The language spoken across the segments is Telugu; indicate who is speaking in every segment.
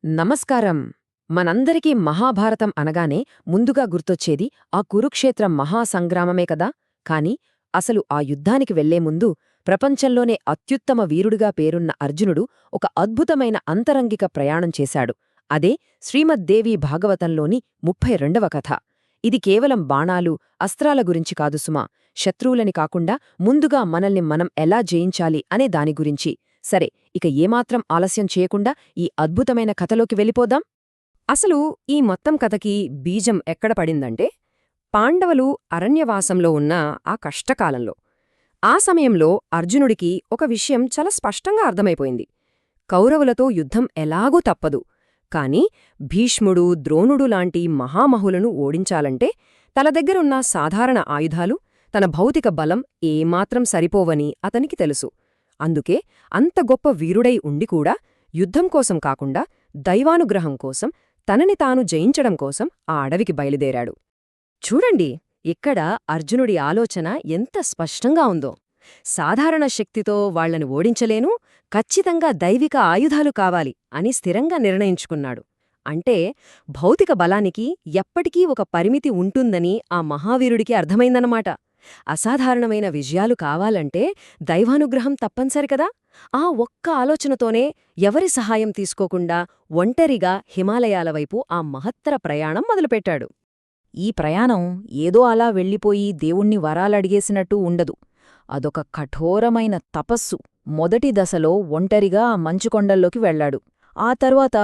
Speaker 1: నమస్కారం. మనందరికీ మహాభారతం అనగానే ముందుగా గుర్తొచ్చేది ఆ కురుక్షేత్ర మహాసంగ్రామమే కదా. కాని అసలు ఆ యుద్ధానికి వెళ్లే ముందు ప్రపంచంలోనే అత్యుత్తమ వీరుడిగా పేరున్న అర్జునుడు ఒక అద్భుతమైన అంతరంగిక ప్రయాణం చేశాడు. అదే శ్రీమద్దేవీ భాగవతంలోని 32వ కథ. ఇది కేవలం బాణాలు, అస్త్రాల గురించి కాదు సుమా, శత్రువులని కాకుండా ముందుగా మనల్ని మనం ఎలా జయించాలి అనే దాని గురించి. సరే, ఇక ఏమాత్రం ఆలస్యం చేయకుండా ఈ అద్భుతమైన కథలోకి వెళ్ళిపోదాం. అసలు ఈ మొత్తం కథకి బీజం ఎక్కడ పడిందంటే, పాండవులు అరణ్యవాసంలో ఉన్న ఆ కష్టకాలంలో. ఆ సమయంలో అర్జునుడికి ఒక విషయం చాలా స్పష్టంగా అర్థమైపోయింది. కౌరవులతో యుద్ధం ఎలాగూ తప్పదు, కాని భీష్ముడు, ద్రోణుడు లాంటి మహామహులను ఓడించాలంటే తన దగ్గరున్న సాధారణ ఆయుధాలు, తన భౌతిక బలం ఏమాత్రం సరిపోవని అతనికి తెలుసు. అందుకే అంత గొప్ప వీరుడై ఉండి కూడా యుద్ధం కోసం కాకుండా దైవానుగ్రహం కోసం, తనని తాను జయించడం కోసం ఆ అడవికి బయలుదేరాడు. చూడండి, ఇక్కడ అర్జునుడి ఆలోచన ఎంత స్పష్టంగా ఉందో. సాధారణ శక్తితో వాళ్లని ఓడించలేను, ఖచ్చితంగా దైవిక ఆయుధాలు కావాలి అని స్థిరంగా నిర్ణయించుకున్నాడు. అంటే భౌతిక బలానికి ఎప్పటికీ ఒక పరిమితి ఉంటుందని ఆ మహావీరుడికి అర్థమైందన్నమాట. అసాధారణమైన విజయాలు కావాలంటే దైవానుగ్రహం తప్పనిసరి కదా. ఆ ఒక్క ఆలోచనతోనే ఎవరి సహాయం తీసుకోకుండా ఒంటరిగా హిమాలయాల వైపు ఆ మహత్తర ప్రయాణం మొదలుపెట్టాడు. ఈ ప్రయాణం ఏదో అలా వెళ్ళిపోయి దేవుణ్ణి వరాలడిగేసినట్టు ఉండదు. అదొక కఠోరమైన తపస్సు. మొదటి దశలో ఒంటరిగా ఆ మంచుకొండల్లోకి వెళ్లాడు. ఆ తరువాత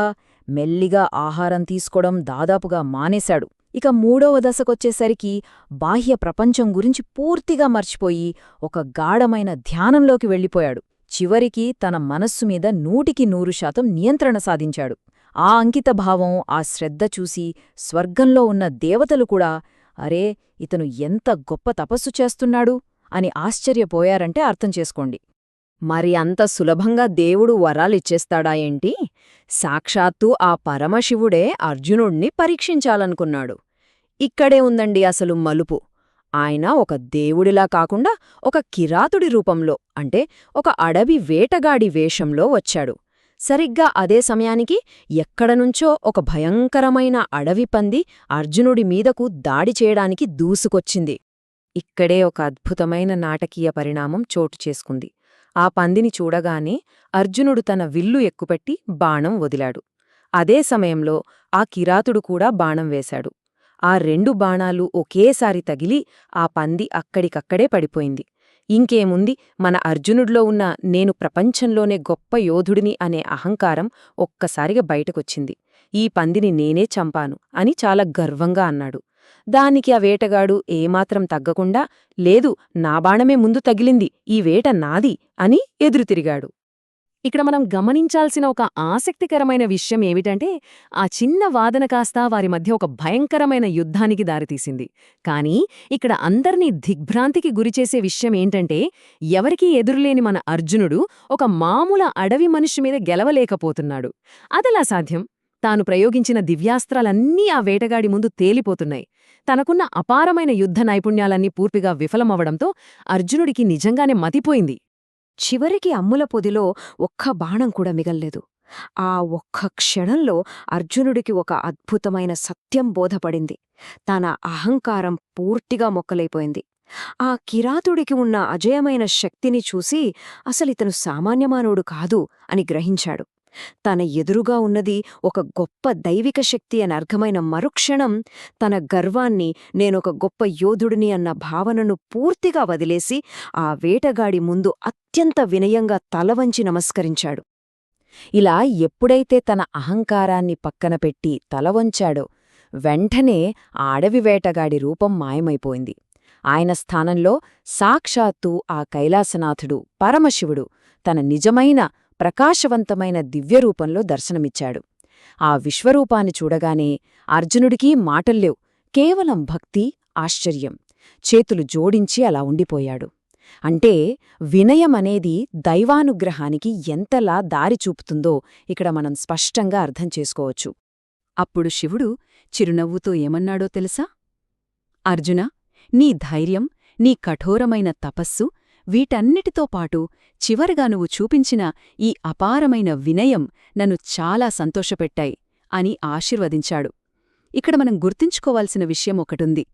Speaker 1: మెల్లిగా ఆహారం తీసుకోవడం దాదాపుగా మానేశాడు. ఇక మూడవ దశకొచ్చేసరికి బాహ్య ప్రపంచం గురించి పూర్తిగా మర్చిపోయి ఒక గాఢమైన ధ్యానంలోకి వెళ్ళిపోయాడు. చివరికి తన మనస్సు మీద 100% నియంత్రణ సాధించాడు. ఆ అంకితభావం, ఆ శ్రద్ధ చూసి స్వర్గంలో ఉన్న దేవతలు కూడా అరే, ఇతను ఎంత గొప్ప తపస్సు చేస్తున్నాడు అని ఆశ్చర్యపోయారంటే అర్థం చేసుకోండి. మరి అంత సులభంగా దేవుడు వరాలిచ్చేస్తాడా ఏంటి? సాక్షాత్తు ఆ పరమశివుడే అర్జునుణ్ణి పరీక్షించాలనుకున్నాడు. ఇక్కడే ఉందండి అసలు మలుపు. ఆయన ఒక దేవుడిలా కాకుండా ఒక కిరాతుడి రూపంలో, అంటే ఒక అడవి వేటగాడి వేషంలో వచ్చాడు. సరిగ్గా అదే సమయానికి ఎక్కడనుంచో ఒక భయంకరమైన అడవి పంది అర్జునుడి మీదకు దాడి చేయడానికి దూసుకొచ్చింది. ఇక్కడే ఒక అద్భుతమైన నాటకీయ పరిణామం చోటు చేసుకుంది. ఆ పందిని చూడగానే అర్జునుడు తన విల్లు ఎక్కుపెట్టి బాణం వదిలాడు. అదే సమయంలో ఆ కిరాతుడు కూడా బాణం వేశాడు. ఆ 2 బాణాలు ఒకేసారి తగిలి ఆ పంది అక్కడికక్కడే పడిపోయింది. ఇంకేముంది, మన అర్జునుడిలో ఉన్న నేను ప్రపంచంలోనే గొప్ప యోధుడిని అనే అహంకారం ఒక్కసారిగా బయటకొచ్చింది. ఈ పందిని నేనే చంపాను అని చాలా గర్వంగా అన్నాడు. దానికి ఆ వేటగాడు ఏమాత్రం తగ్గకుండా, లేదు, నా బాణమే ముందు తగిలింది, ఈ వేట నాది అని ఎదురుతిరిగాడు. ఇక్కడ మనం గమనించాల్సిన ఒక ఆసక్తికరమైన విషయం ఏమిటంటే, ఆ చిన్న వాదన కాస్త వారి మధ్య ఒక భయంకరమైన యుద్ధానికి దారితీసింది. కానీ ఇక్కడ అందర్నీ దిగ్భ్రాంతికి గురిచేసే విషయం ఏంటంటే, ఎవరికీ ఎదురులేని మన అర్జునుడు ఒక మామూలు అడవి మనిషి మీద గెలవలేకపోతున్నాడు. అదెలా సాధ్యం? తాను ప్రయోగించిన దివ్యాస్త్రాలన్నీ ఆ వేటగాడి ముందు తేలిపోతున్నాయి. తనకున్న అపారమైన యుద్ధ నైపుణ్యాలన్నీ పూర్తిగా విఫలమవడంతో అర్జునుడికి నిజంగానే మతిపోయింది. చివరికి అమ్ముల పొదిలో ఒక్క బాణం కూడా మిగల్లేదు. ఆ ఒక్క క్షణంలో అర్జునుడికి ఒక అద్భుతమైన సత్యం బోధపడింది. తన అహంకారం పూర్తిగా మొక్కలైపోయింది. ఆ కిరాతుడికి ఉన్న అజేయమైన శక్తిని చూసి అసలితను సామాన్యమానవుడు కాదు అని గ్రహించాడు. తన ఎదురుగా ఉన్నది ఒక గొప్ప దైవిక శక్తి అని అర్థమైన మరుక్షణం తన గర్వాన్ని, నేనొక గొప్ప యోధుడిని అన్న భావనను పూర్తిగా వదిలేసి ఆ వేటగాడి ముందు అత్యంత వినయంగా తలవంచి నమస్కరించాడు. ఇలా ఎప్పుడైతే తన అహంకారాన్ని పక్కన పెట్టి తలవంచాడో వెంటనే ఆ అడవి వేటగాడి రూపం మాయమైపోయింది. ఆయన స్థానంలో సాక్షాత్తు ఆ కైలాసనాథుడు పరమశివుడు తన నిజమైన ప్రకాశవంతమైన దివ్యరూపంలో దర్శనమిచ్చాడు. ఆ విశ్వరూపాన్ని చూడగానే అర్జునుడికి మాటల్లేవు, కేవలం భక్తి, ఆశ్చర్యం. చేతులు జోడించి అలా ఉండిపోయాడు. అంటే వినయమనేది దైవానుగ్రహానికి ఎంతలా దారి చూపుతుందో ఇక్కడ మనం స్పష్టంగా అర్థం చేసుకోవచ్చు. అప్పుడు శివుడు చిరునవ్వుతో ఏమన్నాడో తెలుసా? అర్జునా, నీ ధైర్యం, నీ కఠోరమైన తపస్సు
Speaker 2: వీటన్నిటితో పాటు చివరగా నువ్వు చూపించిన ఈ అపారమైన వినయం నన్ను చాలా సంతోషపెట్టాయి అని ఆశీర్వదించాడు. ఇక్కడ మనం గుర్తుంచుకోవాల్సిన విషయం ఒకటుంది.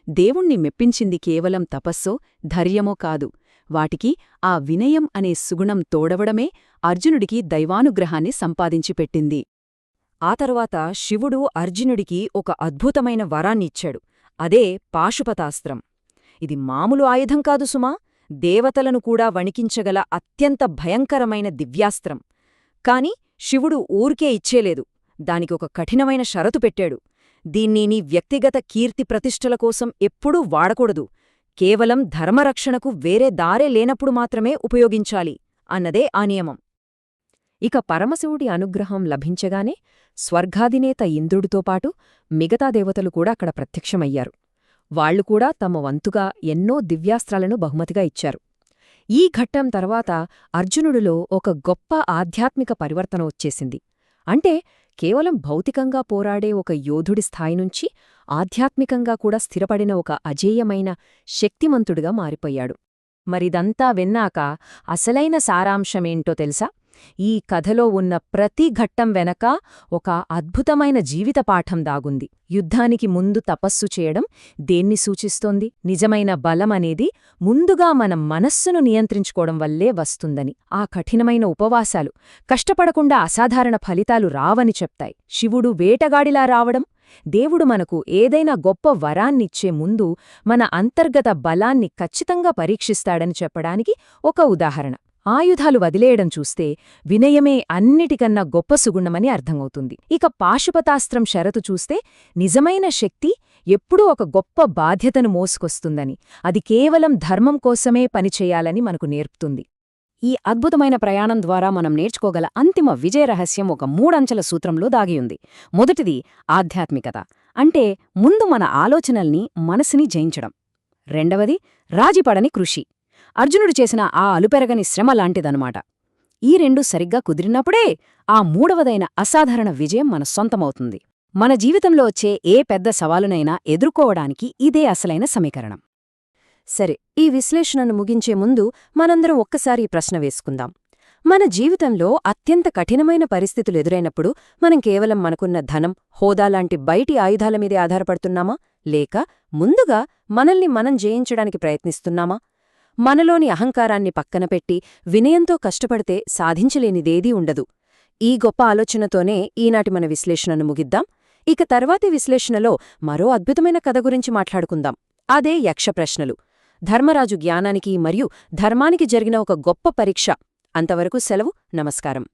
Speaker 2: దేవుణ్ణి మెప్పించింది కేవలం తపస్సో ధైర్యమో కాదు, వాటికి ఆ వినయం అనే సుగుణం తోడవడమే అర్జునుడికి దైవానుగ్రహాన్ని సంపాదించిపెట్టింది.
Speaker 1: ఆ తరువాత శివుడు అర్జునుడికి ఒక అద్భుతమైన వరాన్నిచ్చాడు. అదే పాశుపతాస్త్రం. ఇది మామూలు ఆయుధం కాదు సుమా, దేవతలను కూడా వణికించగల అత్యంత భయంకరమైన దివ్యాస్త్రం. కాని శివుడు ఊరికే ఇచ్చేలేదు, దానికి ఒక కఠినమైన షరతు పెట్టాడు. దీన్ని నీ వ్యక్తిగత కీర్తి ప్రతిష్టల కోసం ఎప్పుడూ వాడకూడదు, కేవలం ధర్మరక్షణకు వేరే దారే లేనప్పుడు మాత్రమే ఉపయోగించాలి అన్నదే ఆ నియమం. ఇక పరమశివుడి అనుగ్రహం లభించగానే స్వర్గాధినేత ఇంద్రుడితో పాటు మిగతా దేవతలు కూడా అక్కడ ప్రత్యక్షమయ్యారు. వాళ్లు కూడా తమ వంతుగా ఎన్నో దివ్యాస్త్రాలను బహుమతిగా ఇచ్చారు. ఈ ఘట్టం తర్వాత అర్జునుడిలో ఒక గొప్ప ఆధ్యాత్మిక పరివర్తన వచ్చేసింది. అంటే కేవలం భౌతికంగా పోరాడే ఒక యోధుడి స్థాయినుంచి ఆధ్యాత్మికంగా కూడా స్థిరపడిన ఒక అజేయమైన శక్తిమంతుడిగా మారిపోయాడు. మరిదంతా విన్నాక అసలైన సారాంశమేంటో తెలుసా? ఈ కథలో ఉన్న ప్రతి ఘట్టం వెనక ఒక అద్భుతమైన జీవిత పాఠం దాగుంది. యుద్ధానికి ముందు తపస్సు చేయడం దేన్ని సూచిస్తోంది? నిజమైన బలమనేది ముందుగా మన మనస్సును నియంత్రించుకోవడం వల్లే వస్తుందని. ఆ కఠినమైన ఉపవాసాలు కష్టపడకుండా అసాధారణ ఫలితాలు రావని చెప్తాయి. శివుడు వేటగాడిలా రావడం, దేవుడు మనకు ఏదైనా గొప్ప వరాన్నిచ్చే ముందు మన అంతర్గత బలాన్ని ఖచ్చితంగా పరీక్షిస్తాడని చెప్పడానికి ఒక ఉదాహరణ. ఆయుధాలు వదిలేయడం చూస్తే వినయమే అన్నిటికన్నా గొప్ప సుగుణమని అర్థమవుతుంది. ఇక పాశుపతాస్త్రం షరతు చూస్తే నిజమైన శక్తి ఎప్పుడూ ఒక గొప్ప బాధ్యతను మోసుకొస్తుందని, అది కేవలం ధర్మం కోసమే పనిచేయాలని మనకు నేర్పుతుంది. ఈ అద్భుతమైన ప్రయాణం ద్వారా మనం నేర్చుకోగల అంతిమ విజయరహస్యం ఒక 3 అంచెల సూత్రంలో దాగియుంది. మొదటిది ఆధ్యాత్మికత, అంటే ముందు మన ఆలోచనల్ని, మనసుని జయించడం. రెండవది రాజీపడని కృషి, అర్జునుడు చేసిన ఆ అలుపెరగని శ్రమ లాంటిదనమాట. ఈ రెండు సరిగ్గా కుదిరినప్పుడే ఆ మూడవదైన అసాధారణ విజయం మన సొంతమవుతుంది. మన జీవితంలో వచ్చే ఏ పెద్ద సవాలునైనా ఎదుర్కోవడానికి ఇదే అసలైన సమీకరణం. సరే, ఈ విశ్లేషణను ముగించే ముందు మనందరం ఒక్కసారి ఈ ప్రశ్న వేసుకుందాం. మన జీవితంలో అత్యంత కఠినమైన పరిస్థితులు ఎదురైనప్పుడు మనం కేవలం మనకున్న ధనం, హోదా లాంటి బయటి ఆయుధాల మీదే ఆధారపడుతున్నామా, లేక ముందుగా మనల్ని మనం జయించడానికి ప్రయత్నిస్తున్నామా? మనలోని అహంకారాన్ని పక్కనపెట్టి వినయంతో కష్టపడితే సాధించలేనిదేదీ ఉండదు. ఈ గొప్ప ఆలోచనతోనే ఈనాటి మన విశ్లేషణను ముగిద్దాం. ఇక తర్వాతి విశ్లేషణలో మరో అద్భుతమైన కథ గురించి మాట్లాడుకుందాం. అదే యక్షప్రశ్నలు, ధర్మరాజు జ్ఞానానికి మరియు ధర్మానికి జరిగిన ఒక గొప్ప పరీక్ష. అంతవరకు సెలవు. నమస్కారం.